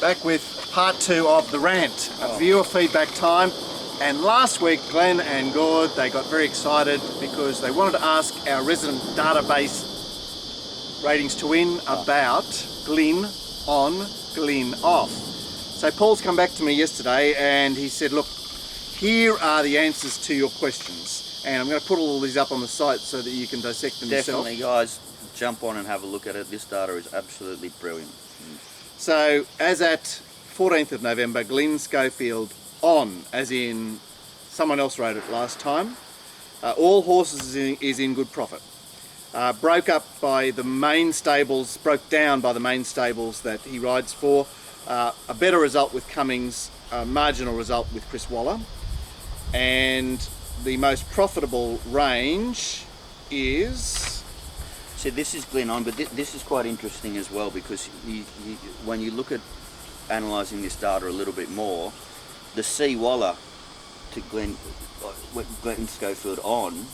back with part 2 of the RANT, viewer feedback time. And last week, Glenn and Gord, they got very excited because they wanted to ask our resident database ratings to win about Glyn on, Glyn off. So Paul's come back to me yesterday and he said, look, here are the answers to your questions. And I'm going to put all these up on the site so that you can dissect them yourself. Definitely, guys, jump on and have a look at it. This data is absolutely brilliant. So, as at 14th of November, Glyn Schofield on, as in someone else wrote it last time. All horses is in good profit. Broke down by the main stables that he rides for. A better result with Cummings, a marginal result with Chris Waller. And the most profitable range is... So this is Glyn on, but this is quite interesting as well, because when you look at analysing this data a little bit more, the C Waller to Glyn Schofield on,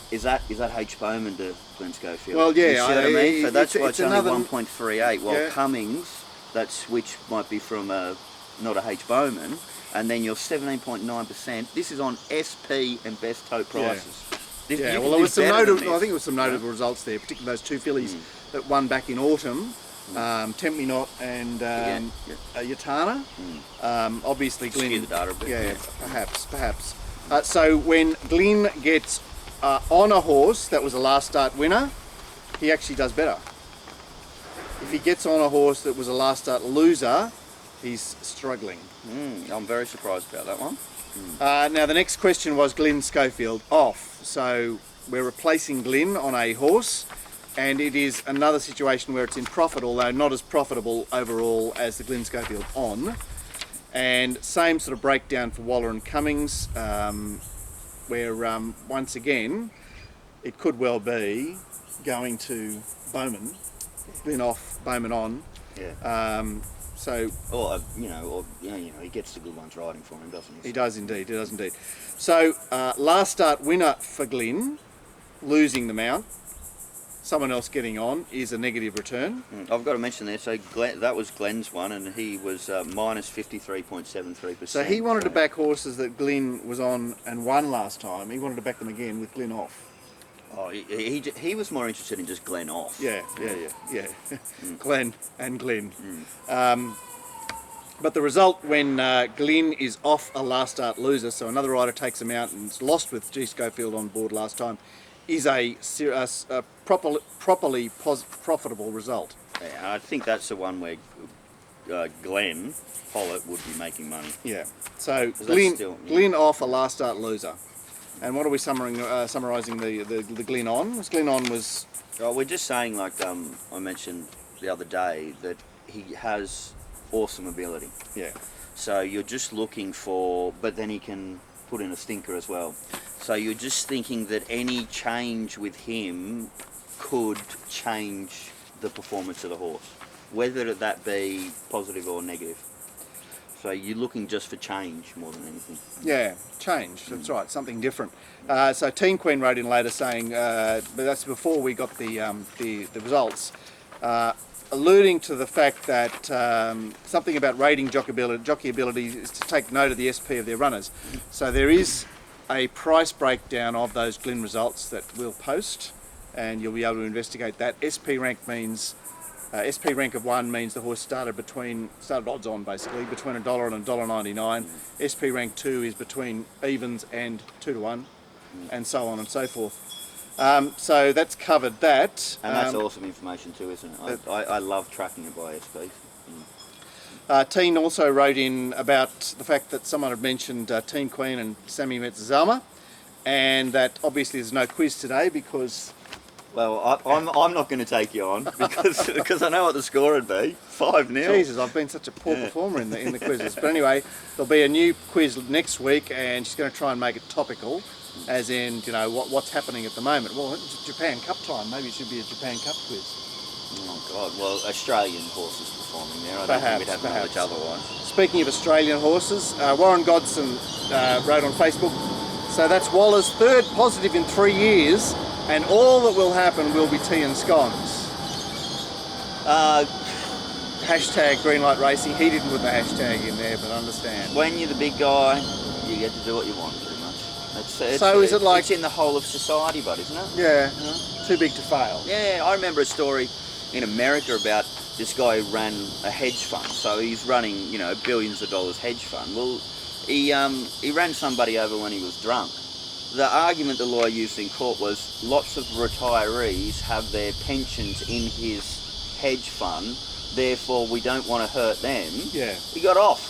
is that H Bowman to Glyn Schofield? Well, yeah, you see what I mean? So that's why it's only another 1.38, while yeah. Cummings, that switch might be from not a H Bowman, and then you're 17.9%. This is on SP and best tote prices. Yeah. Yeah, well, there was some notable. I think it was some notable results there, particularly those two fillies that won back in autumn, Tempt Me Not and Yatana. Obviously, Glyn. The data a bit. Yeah, perhaps. So when Glyn gets on a horse that was a last start winner, he actually does better. If he gets on a horse that was a last start loser, he's struggling. I'm very surprised about that one. Now the next question was Glyn Schofield off. So we're replacing Glyn on a horse, and it is another situation where it's in profit, although not as profitable overall as the Glyn Schofield on. And same sort of breakdown for Waller and Cummings, where once again it could well be going to Bowman, Glyn off, Bowman on. Yeah. He gets the good ones riding for him, doesn't he? He does indeed. So, last start winner for Glyn, losing the mount, someone else getting on, is a negative return. I've got to mention there, so that was Glenn's one, and he was minus 53.73%. So he wanted to back horses that Glyn was on and won last time. He wanted to back them again with Glyn off. Oh, he was more interested in just Glyn off. Yeah. Glenn and Glyn. But the result when Glyn is off a last start loser, so another rider takes him out and it's lost with G. Schofield on board last time, is a properly profitable result. Yeah, I think that's the one where Glenn Pollitt would be making money. Yeah. So Glyn off a last start loser. And what are we summarising the Glyn on? Glyn on was... Oh, we're just saying, like I mentioned the other day, that he has awesome ability. Yeah. So you're just looking for... But then he can put in a stinker as well. So you're just thinking that any change with him could change the performance of the horse, whether that be positive or negative. So you're looking just for change more than anything. Yeah, change. That's right. Something different. So Teen Queen wrote in later saying, but that's before we got the results, alluding to the fact that something about rating jockey ability is to take note of the SP of their runners. So there is a price breakdown of those Glyn results that we'll post, and you'll be able to investigate that. SP rank means. SP rank of 1 means the horse started odds on basically, between $1 and $1.99. SP rank 2 is between evens and 2 to 1, and so on and so forth. So that's covered that. And that's awesome information too, isn't it? I love tracking it by SP. Teen also wrote in about the fact that someone had mentioned Teen Queen and Sammy Metzazama, and that obviously there's no quiz today because... Well, I'm not going to take you on because I know what the score would be. 5-0. Jesus, I've been such a poor performer in the quizzes. But anyway, there'll be a new quiz next week, and she's going to try and make it topical, as in what's happening at the moment. Well, it's Japan Cup time. Maybe it should be a Japan Cup quiz. Oh God! Well, Australian horses performing there. I don't think we'd have knowledge otherwise. Speaking of Australian horses, Warren Godson wrote on Facebook. So that's Waller's third positive in 3 years. And all that will happen will be tea and scones. hashtag Green Light Racing. He didn't put the hashtag in there, but understand. When you're the big guy, you get to do what you want, pretty much. So is it like... It's in the whole of society, bud, isn't it? Yeah, too big to fail. Yeah, I remember a story in America about this guy who ran a hedge fund. So he's running, you know, billions of dollars hedge fund. Well, he ran somebody over when he was drunk. The argument the lawyer used in court was lots of retirees have their pensions in his hedge fund, therefore we don't want to hurt them. Yeah. He got off.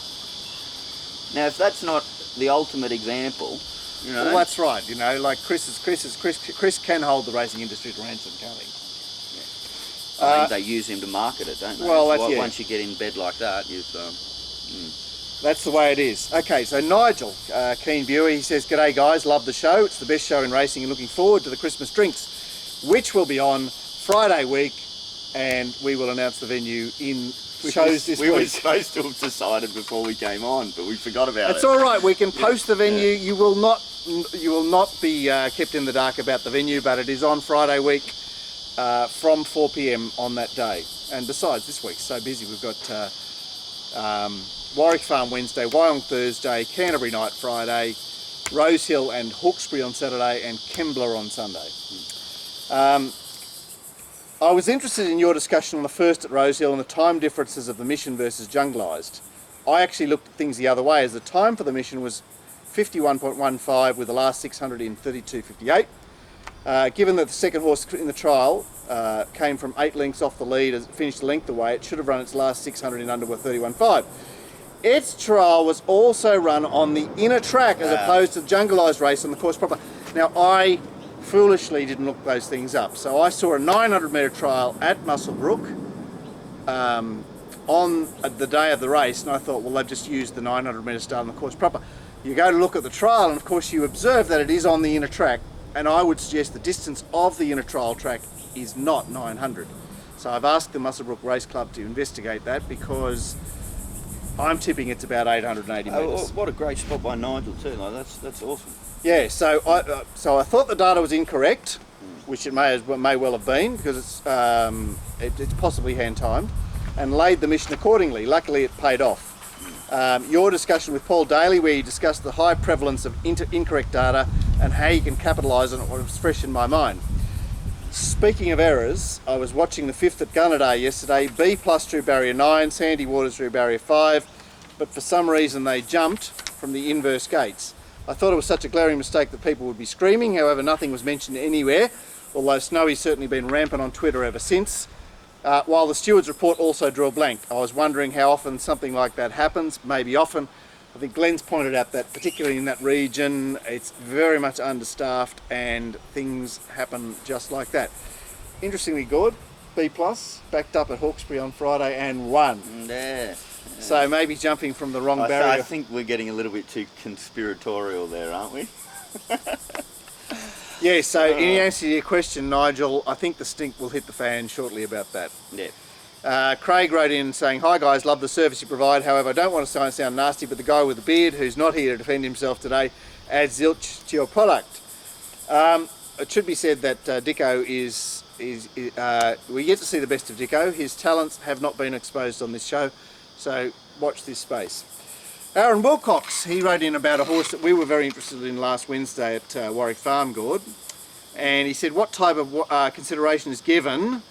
Now, if that's not the ultimate example, you know. Well, that's right. You know, like Chris can hold the racing industry to ransom, can't he? I mean, they use him to market it, don't they? Well, that's, yeah. Once you get in bed like that, you've... That's the way it is. Okay, so Nigel, keen viewer, he says, "G'day guys, love the show. It's the best show in racing and looking forward to the Christmas drinks, which will be on Friday week, and we will announce the venue in shows this week." We were supposed to have decided before we came on, but we forgot about it. It's all right. We can post the venue. You will not be kept in the dark about the venue, but it is on Friday week from 4 p.m. on that day. And besides, this week's so busy. We've got Warwick Farm Wednesday, Wyong Thursday, Canterbury Night Friday, Rosehill and Hawkesbury on Saturday, and Kembla on Sunday. I was interested in your discussion on the first at Rosehill and the time differences of the mission versus junglised. I actually looked at things the other way, as the time for the mission was 51.15 with the last 600 in 32.58. Given that the second horse in the trial came from 8 lengths off the lead as it finished a length away, it should have run its last 600 in under 31.5. Its trial was also run on the inner track as opposed to the junglised race on the course proper. Now, I foolishly didn't look those things up, so I saw a 900 metre trial at Muswellbrook on the day of the race, and I thought, well, they've just used the 900 metre start on the course proper. You go to look at the trial, and of course you observe that it is on the inner track, and I would suggest the distance of the inner trial track is not 900. So I've asked the Muswellbrook Race Club to investigate that, because I'm tipping it's about 880 metres. What a great spot by Nigel too, like, that's awesome. Yeah, so I thought the data was incorrect, which it may well have been, because it's possibly hand timed, and laid the mission accordingly. Luckily it paid off. Your discussion with Paul Daly, where you discussed the high prevalence of incorrect data and how you can capitalise on it, was fresh in my mind. Speaking of errors, I was watching the 5th at Gunnedah yesterday. B+ through barrier 9, Sandy Waters through barrier 5, but for some reason they jumped from the inverse gates. I thought it was such a glaring mistake that people would be screaming. However, nothing was mentioned anywhere, although Snowy's certainly been rampant on Twitter ever since. While the steward's report also drew a blank. I was wondering how often something like that happens, maybe often. I think Glenn's pointed out that particularly in that region, it's very much understaffed and things happen just like that. Interestingly good, B+, backed up at Hawkesbury on Friday and won. Yeah. So maybe jumping from the wrong barrier. I think we're getting a little bit too conspiratorial there, aren't we? Yeah, so in answer to your question, Nigel, I think the stink will hit the fan shortly about that. Yeah. Craig wrote in saying, "Hi guys, love the service you provide. However, I don't want to sound nasty, but the guy with the beard, who's not here to defend himself today, adds zilch to your product." It should be said that Dicko we get to see the best of Dicko. His talents have not been exposed on this show, so watch this space. Aaron Wilcox, he wrote in about a horse that we were very interested in last Wednesday at Warwick Farm, Gord, and he said, what type of consideration is given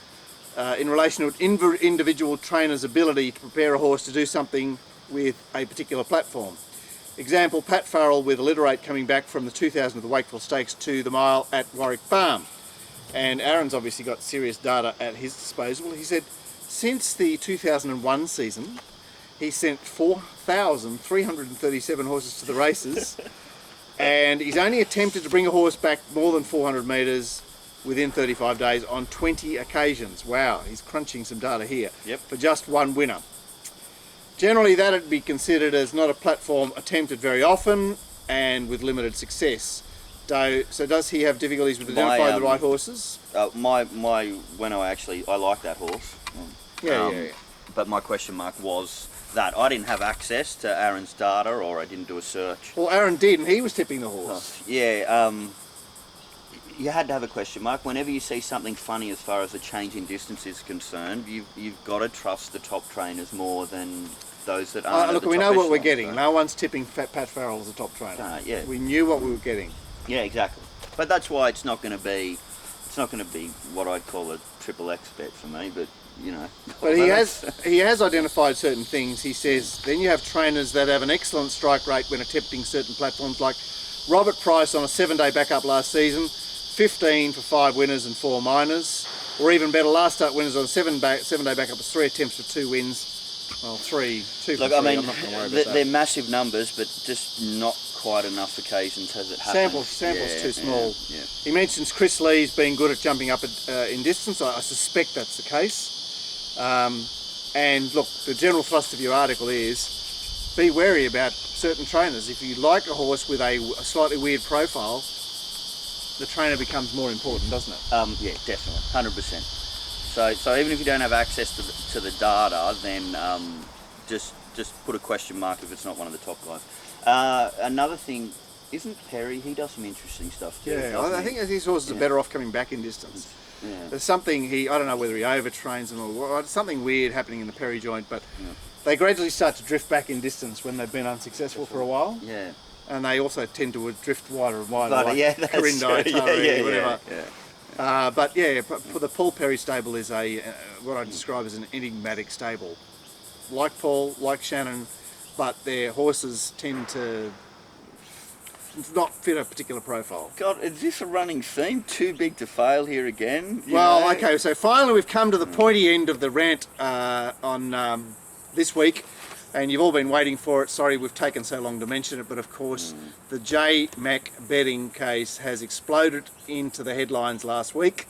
in relation to an individual trainer's ability to prepare a horse to do something with a particular platform. Example, Pat Farrell with Alliterate coming back from the 2000 of the Wakefield Stakes to the mile at Warwick Farm. And Aaron's obviously got serious data at his disposal. He said, since the 2001 season, he sent 4,337 horses to the races, and he's only attempted to bring a horse back more than 400 metres within 35 days on 20 occasions. Wow, he's crunching some data here. Yep. For just one winner. Generally, that would be considered as not a platform attempted very often and with limited success. So does he have difficulties with identifying the right horses? I like that horse. Yeah. But my question mark was that I didn't have access to Aaron's data, or I didn't do a search. Well, Aaron did, and he was tipping the horse. you had to have a question mark. Whenever you see something funny as far as a change in distance is concerned, you've got to trust the top trainers more than those that aren't. Look, we know what we're getting. No one's tipping Pat Farrell as a top trainer. Yeah. We knew what we were getting. Yeah, exactly. But that's why it's not going to be what I'd call a triple X bet for me. But you know. But he has identified certain things. He says then you have trainers that have an excellent strike rate when attempting certain platforms, like Robert Price on a 7-day backup last season, 15 for 5 winners and 4 minors, or even better, last start winners on a 7-day backup with 3 attempts for 2 wins. Well, 2 for 3. Look, I mean, I'm not going to worry about they're that. massive numbers, but just not quite enough occasions has it happened. Samples too small. Yeah. He mentions Chris Lee's being good at jumping up in distance. I suspect that's the case. And look, the general thrust of your article is be wary about certain trainers. If you like a horse with a slightly weird profile, the trainer becomes more important, doesn't it? Yeah, definitely, 100%. So even if you don't have access to the data, then just put a question mark if it's not one of the top guys. Another thing, isn't Perry? He does some interesting stuff too. Yeah, I think his horses are better off coming back in distance. Yeah. There's something I don't know whether he overtrains them or something weird happening in the Perry joint, but they gradually start to drift back in distance when they've been unsuccessful for a while. Yeah. And they also tend to drift wider and wider, But, like yeah, that's Corinda, true. Tari, whatever. Yeah. But yeah, for the Paul Perry stable is what I describe as an enigmatic stable. Like Paul, like Shannon, but their horses tend to not fit a particular profile. God, is this a running theme? Too big to fail here again? You Well, know? okay, so finally we've come to the pointy end of the rant on this week, and you've all been waiting for it. Sorry we've taken so long to mention it, but of course the J Mac betting case has exploded into the headlines last week,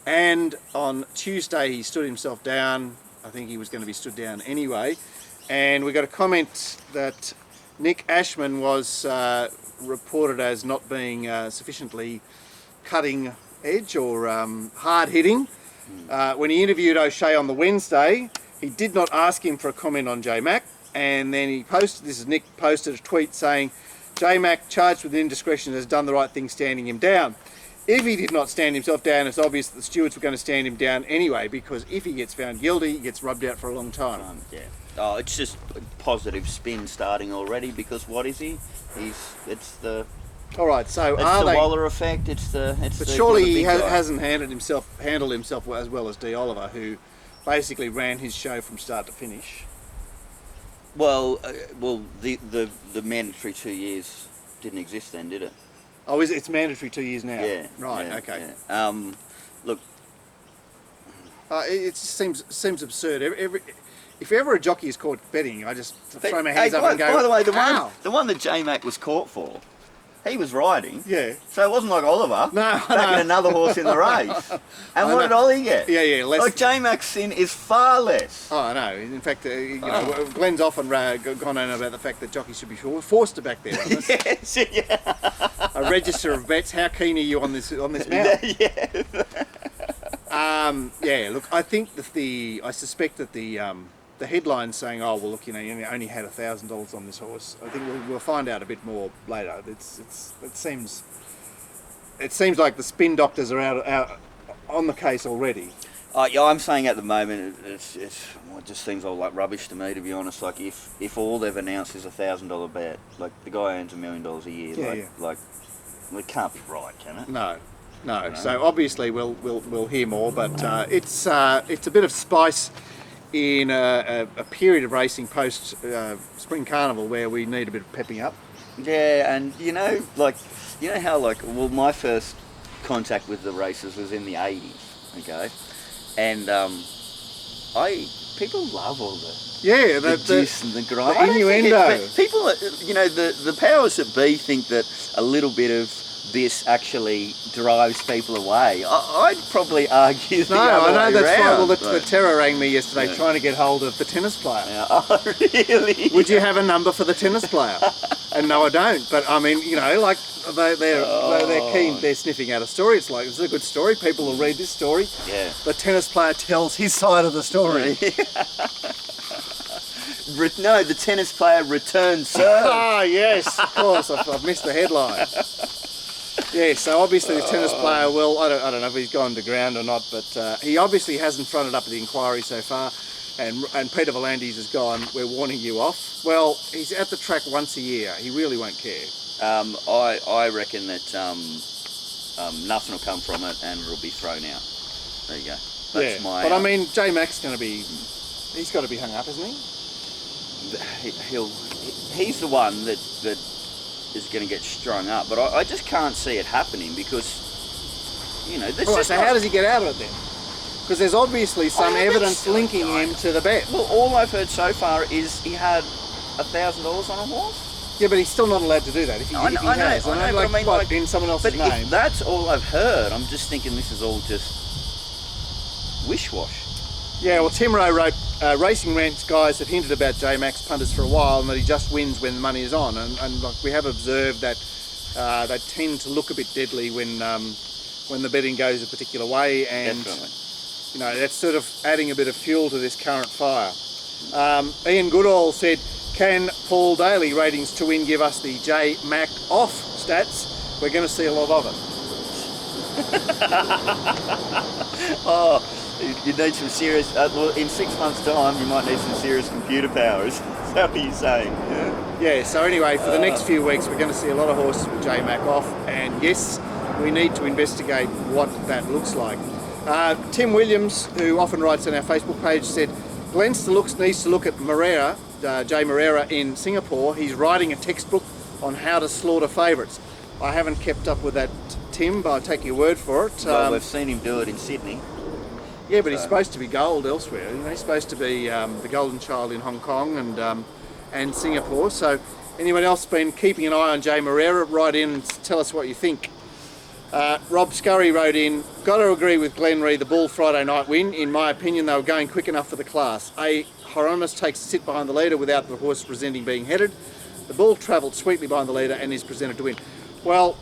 and on Tuesday he stood himself down. I think he was going to be stood down anyway, and we got a comment that Nick Ashman was reported as not being sufficiently cutting edge or hard hitting. When he interviewed O'Shea on the Wednesday, he did not ask him for a comment on J Mac, and then Nick posted a tweet saying J Mac, charged with indiscretion, has done the right thing standing him down. If he did not stand himself down, it's obvious that the stewards were going to stand him down anyway, because if he gets found guilty, he gets rubbed out for a long time. Yeah. Oh, it's just a positive spin starting already, because what is he? It's the All right, so Waller effect. But surely he hasn't handled himself as well as D. Oliver, who basically ran his show from start to finish. Well, the mandatory 2 years didn't exist then, did it? Oh, it's mandatory 2 years now? Yeah. Right, yeah, okay. Yeah. Look. It just seems absurd. If ever a jockey is caught betting, I just throw my hands up and go, by the way, ow. the one that J-Mac was caught for, he was riding. Yeah. So it wasn't like Oliver. No, backing another horse in the race. And what did Ollie get? Yeah, less. Like J-Mac's sin is far less. Oh, I know. In fact, Glenn's often gone on about the fact that jockeys should be forced to back their runners. Yes, yeah. A register of bets. How keen are you on this now? Yeah. Yeah. Look, I think I suspect that the headline saying, "Oh, well, look, you only had $1,000 on this horse." I think we'll find out a bit more later. It seems like the spin doctors are out on the case already. Yeah, I'm saying at the moment it just seems all like rubbish to me, to be honest. Like if all they've announced is $1,000 bet, like the guy earns $1 million a year. Like it can't be right, can it? No. So obviously we'll hear more, but it's a bit of spice in a period of racing post Spring Carnival where we need a bit of pepping up. Yeah, and how my first contact with the races was in the 80s, okay? And people love all the juice and the grind. The innuendo. People, the powers that be think that a little bit of this actually drives people away. I'd probably argue the other way I know that's around, right. Well, the Terror rang me yesterday trying to get hold of the tennis player. Yeah. Oh, really? Would you have a number for the tennis player? And no, I don't. But I mean, like they're keen. They're sniffing out a story. It's like, it's a good story. People will read this story. Yeah. The tennis player tells his side of the story. No, the tennis player returns serve. Ah, yes, of course. I've missed the headline. Yeah, so obviously the tennis player, well, I don't know if he's gone to ground or not, but he obviously hasn't fronted up the inquiry so far. And Peter Volandis has gone, we're warning you off. Well, he's at the track once a year. He really won't care. I reckon that nothing will come from it and it'll be thrown out. There you go. That's my. But I mean, J Mac's going to be. He's got to be hung up, isn't he? He's the one that is going to get strung up. But I just can't see it happening because, you know, this. Right, so how does he get out of it then? Because there's obviously some evidence linking him to the bet. Well, all I've heard so far is he had $1,000 on a horse. Yeah, but he's still not allowed to do that if he has. I know, but I mean, like, in someone else's but name. if that's all I've heard, I'm just thinking this is all just wish-wash. Yeah, well, Tim Rowe wrote, Racing Rant guys have hinted about J-Max punters for a while and that he just wins when the money is on. And like, we have observed that they tend to look a bit deadly when the betting goes a particular way. And, Definitely. you know, that's sort of adding a bit of fuel to this current fire. Ian Goodall said, can Paul Daly ratings to win give us the J-Mac off stats? We're going to see a lot of it. Oh, you need some serious. Well, in 6 months' time, you might need some serious computer powers. Is that what you're saying? Yeah. So anyway, for the next few weeks, we're going to see a lot of horses with J-Mac off, and yes, we need to investigate what that looks like. Tim Williams, who often writes on our Facebook page, said Glenn needs to look at Moreira, Jay Moreira in Singapore. He's writing a textbook on how to slaughter favourites. I haven't kept up with that, Tim, but I'll take your word for it. Well, we've seen him do it in Sydney. Yeah, but he's supposed to be gold elsewhere. You know, he's supposed to be the golden child in Hong Kong and Singapore. So anyone else been keeping an eye on Jay Moreira? Write in and tell us what you think. Rob Scurry wrote in, got to agree with Glenn Reid, the Bull Friday night win. In my opinion, they were going quick enough for the class. Hieronymus takes a sit behind the leader without the horse presenting being headed. The Bull travelled sweetly behind the leader and is presented to win. Well,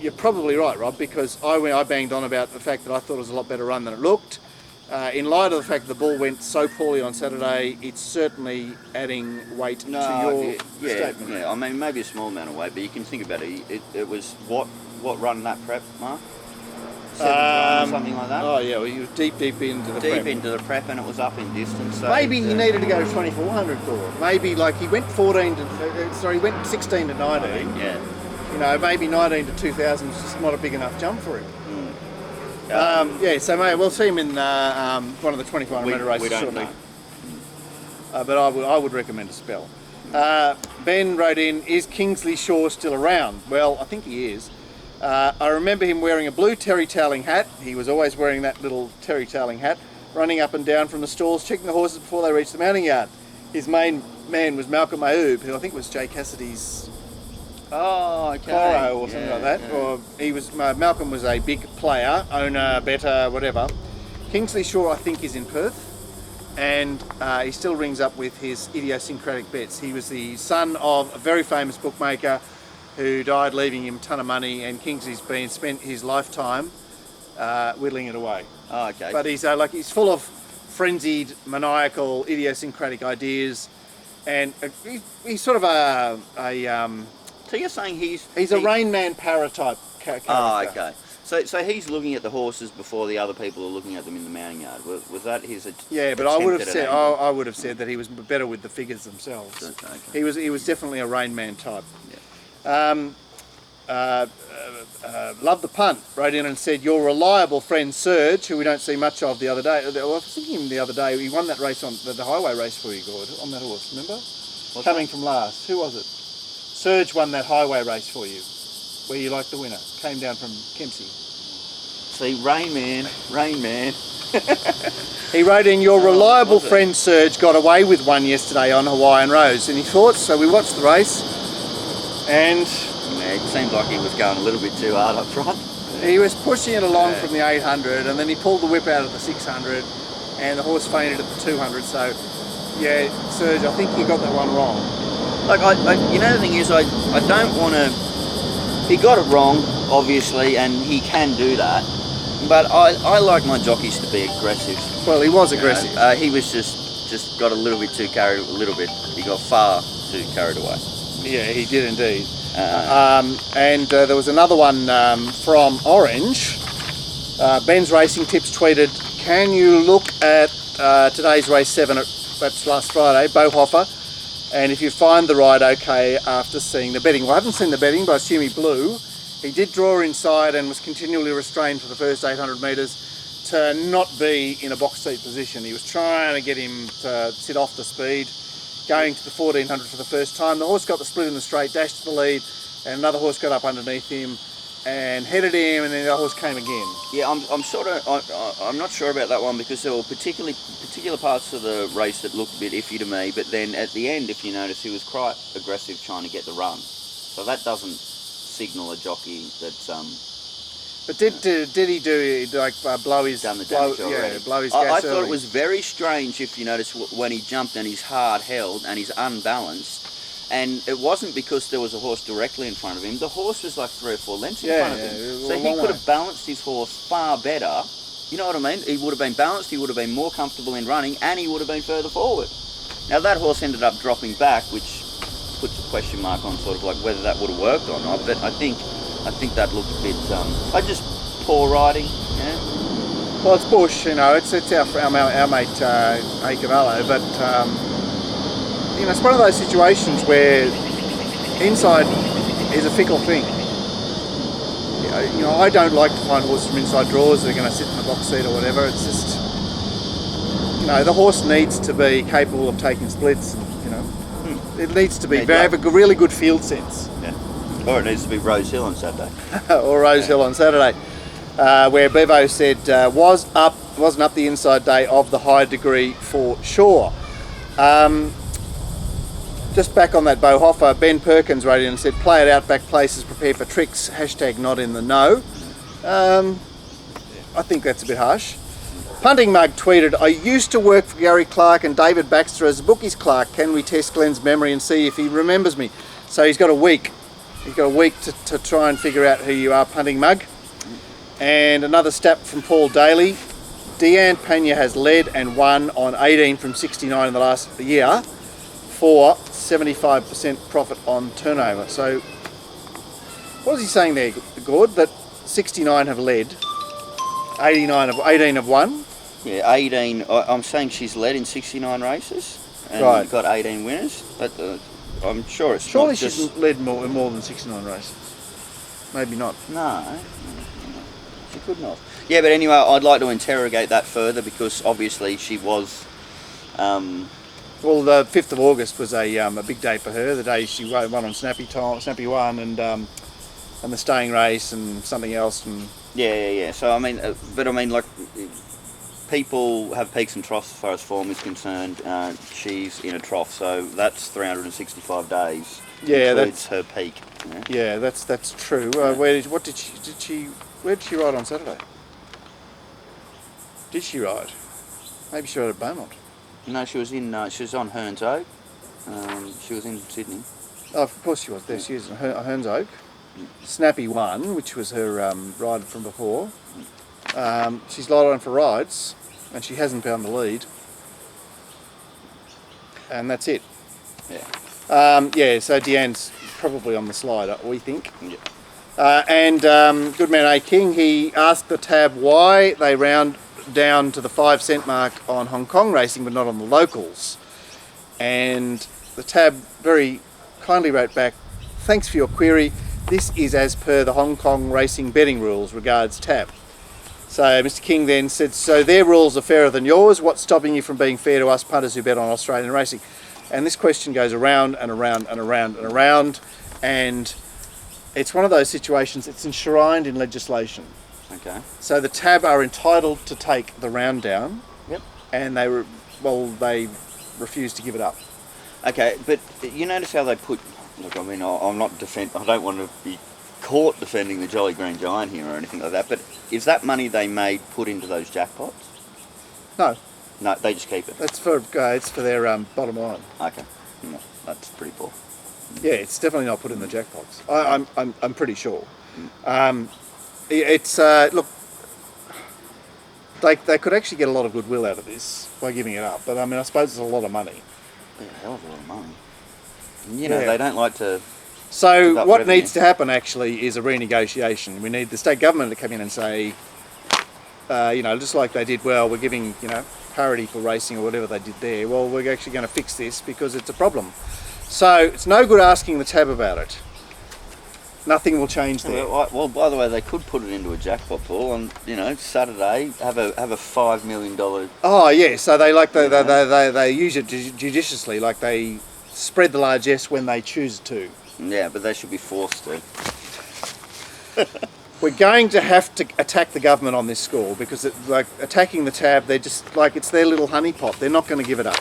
you're probably right, Rob, because I banged on about the fact that I thought it was a lot better run than it looked. In light of the fact that the Bull went so poorly on Saturday, it's certainly adding weight to your statement. Yeah, I mean, maybe a small amount of weight, but you can think about it. It was what run that prep, Mark? 7 or something like that? Oh, yeah, well, you were deep into the prep. Deep into the prep, and it was up in distance. So maybe he needed to go to 2400 for it. Maybe, like, he went 16 to 19. Yeah. You know, maybe 19 to 2000 was just not a big enough jump for him. So we'll see him in one of the 2400 races we don't shortly. know. But I would recommend a spell. Ben wrote in, is Kingsley Shaw still around? Well, I think he is. I remember him wearing a blue terry-toweling hat. He was always wearing that little terry-toweling hat, running up and down from the stalls, checking the horses before they reached the mounting yard. His main man was Malcolm Mahoub, who I think was Jay Cassidy's Coro or something like that. Yeah. Or he was Malcolm was a big player, owner, better, whatever. Kingsley Shaw, I think, is in Perth, and he still rings up with his idiosyncratic bets. He was the son of a very famous bookmaker who died leaving him a ton of money, and Kingsley's spent his lifetime whittling it away. Oh, okay. But he's full of frenzied, maniacal, idiosyncratic ideas, and he's sort of a so you're saying he's a Rain Man paratype character. Oh, okay. So he's looking at the horses before the other people are looking at them in the mounting yard. Was that his? Yeah, but I would have said that he was better with the figures themselves. Okay. He was definitely a Rain Man type. Yeah. Love the punt. Wrote in and said, your reliable friend Serge, who we don't see much of the other day. I was thinking him the other day. He won that race on the highway race for you, Gord, on that horse. Remember? Coming from last. Who was it? Serge won that highway race for you, where you liked the winner. Came down from Kempsey. See, Rain Man. He wrote in, your reliable friend Serge got away with one yesterday on Hawaiian Rose. Any thoughts? So we watched the race, and it seemed like he was going a little bit too hard up front. He was pushing it along from the 800, and then he pulled the whip out of the 600, and the horse fainted at the 200. So, yeah, Serge, I think you got that one wrong. Like, the thing is, I don't want to. He got it wrong, obviously, and he can do that. But I like my jockeys to be aggressive. Well, he was aggressive. He was just got a little bit too carried. He got far too carried away. Yeah, he did indeed. And there was another one from Orange. Ben's Racing Tips tweeted, can you look at today's race 7 that's last Friday, Bohoffer, and if you find the ride okay after seeing the betting. Well, I haven't seen the betting, but I assume he blew. He did draw inside and was continually restrained for the first 800 metres to not be in a box seat position. He was trying to get him to sit off the speed, going to the 1400 for the first time. The horse got the split in the straight, dashed to the lead, and another horse got up underneath him and headed him, and then the horse came again. Yeah, I'm not sure about that one, because there were particular parts of the race that looked a bit iffy to me. But then at the end, if you notice, he was quite aggressive trying to get the run. So that doesn't signal a jockey that's. But did he do like blow his done the damage already? Yeah, blow his I gas thought early. it was very strange, if you notice, when he jumped and he's hard held and he's unbalanced. And it wasn't because there was a horse directly in front of him. The horse was like 3 or 4 lengths in front of him. So he could have balanced his horse far better. You know what I mean? He would have been balanced, he would have been more comfortable in running, and he would have been further forward. Now that horse ended up dropping back, which puts a question mark on sort of like whether that would have worked or not. But I think that looked a bit, just poor riding. Yeah. Well, it's Bush, you know. It's our mate Cavallo, but. You know, it's one of those situations where inside is a fickle thing. You know, I don't like to find horses from inside draws that are going to sit in the box seat or whatever. It's just, you know, the horse needs to be capable of taking splits. And, you know, it needs to be have a really good field sense. Yeah. Or it needs to be Rose Hill on Saturday. Or Rose Hill on Saturday, where Bevo said wasn't up the inside day of the high degree for sure. Just back on that Bohoffer, Ben Perkins wrote in and said, play it out, back places, prepare for tricks, hashtag not in the know. I think that's a bit harsh. Punting Mug tweeted, I used to work for Gary Clark and David Baxter as a bookies clerk. Can we test Glenn's memory and see if he remembers me? So he's got a week. He's got a week to try and figure out who you are, Punting Mug. And another stat from Paul Daly. Deanne Pena has led and won on 18 from 69 in the last year for 75% profit on turnover. So what was he saying there, Gord? That 69 have led, 18 have won? Yeah, 18. I'm saying she's led in 69 races and right. Got 18 winners. But I'm sure it's surely not just... she's led more than 69 races. Maybe not. No, she could not. Yeah, but anyway, I'd like to interrogate that further, because obviously she was... Well, the 5th of August was a big day for her. The day she won on Snappy One, and the staying race and something else. And yeah. So I mean, like, people have peaks and troughs as far as form is concerned. She's in a trough, so that's 365 days. Yeah, that's her peak. Yeah, that's true. Where did she ride on Saturday? Did she ride? Maybe she rode at Beaumont. No, she was on Hearns Oak. She was in Sydney. Oh, of course she was. There she is, Hearns Oak. Snappy One, which was her ride from before. She's lied on for rides, and she hasn't found the lead. And that's it. Yeah. So Deanne's probably on the slide, we think. Yeah. And Goodman A. King, he asked the tab why they round down to the 5 cent mark on Hong Kong racing but not on the locals, and the tab very kindly wrote back, thanks for your query, this is as per the Hong Kong racing betting rules, regards tab. So Mr. King then said, so their rules are fairer than yours, what's stopping you from being fair to us punters who bet on Australian racing? And this question goes around and around and around and around, and it's one of those situations, it's enshrined in legislation. Okay. So the tab are entitled to take the round down. Yep. And they refuse to give it up. Okay, but you notice how they put... Look, I mean, I don't want to be caught defending the Jolly Green Giant here or anything like that, but is that money they made put into those jackpots? No. No, they just keep it? It's for their bottom line. Okay. No, that's pretty poor. Yeah, it's definitely not put in the jackpots. I'm pretty sure. It's look, they could actually get a lot of goodwill out of this by giving it up, but I mean, I suppose it's a lot of money. Yeah, a hell of a lot of money. You know, they don't like to So Up what revenue. needs to happen actually is a renegotiation. We need the state government to come in and say, you know, just like they did, well, we're giving, you know, parity for racing or whatever they did there. Well, we're actually going to fix this because it's a problem. So it's no good asking the tab about it. Nothing will change there. Well, by the way, they could put it into a jackpot pool on, you know, Saturday. Have a $5 million. Oh yeah, so they use it judiciously, like they spread the largesse when they choose to. Yeah, but they should be forced to. We're going to have to attack the government on this score because, like attacking the tab, they're just like it's their little honeypot. They're not going to give it up.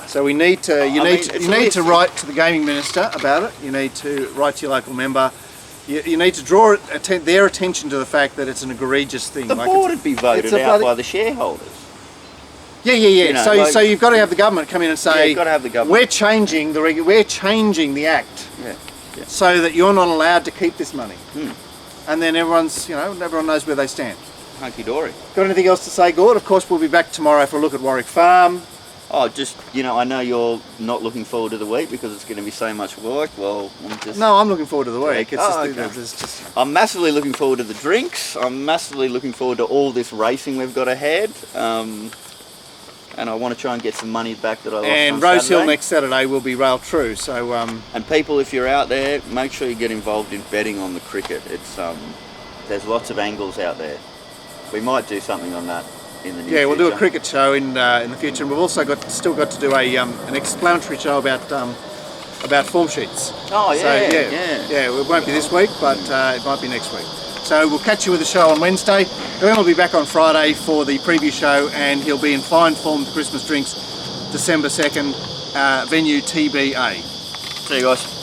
So we need to. You need to write to the gaming minister about it. You need to write to your local member. You need to draw their attention to the fact that it's an egregious thing. The board would be voted out by the shareholders. Yeah. You know, so you've got to have the government come in and say, you've got to have the government. we're changing the act, Yeah. so that you're not allowed to keep this money. Hmm. And then everyone knows where they stand. Hunky dory. Got anything else to say, Gord? Of course, we'll be back tomorrow for a look at Warwick Farm. Oh, just, you know, I know you're not looking forward to the week because it's going to be so much work. Well, No, I'm looking forward to the week. It's Oh, just, okay. it's just I'm massively looking forward to the drinks. I'm massively looking forward to all this racing we've got ahead. And I want to try and get some money back that I lost and on Rose Hill Saturday. next Saturday will be rail true. So And people, if you're out there, make sure you get involved in betting on the cricket. It's there's lots of angles out there. We might do something on that in the near yeah, we'll do a future. cricket show in the future, and we've also still got to do an explanatory show about form sheets. Oh So yeah. it won't be this week, but it might be next week. So we'll catch you with the show on Wednesday. Glenn will be back on Friday for the preview show, and he'll be in fine form for Christmas drinks, December 2nd, venue TBA. See you guys.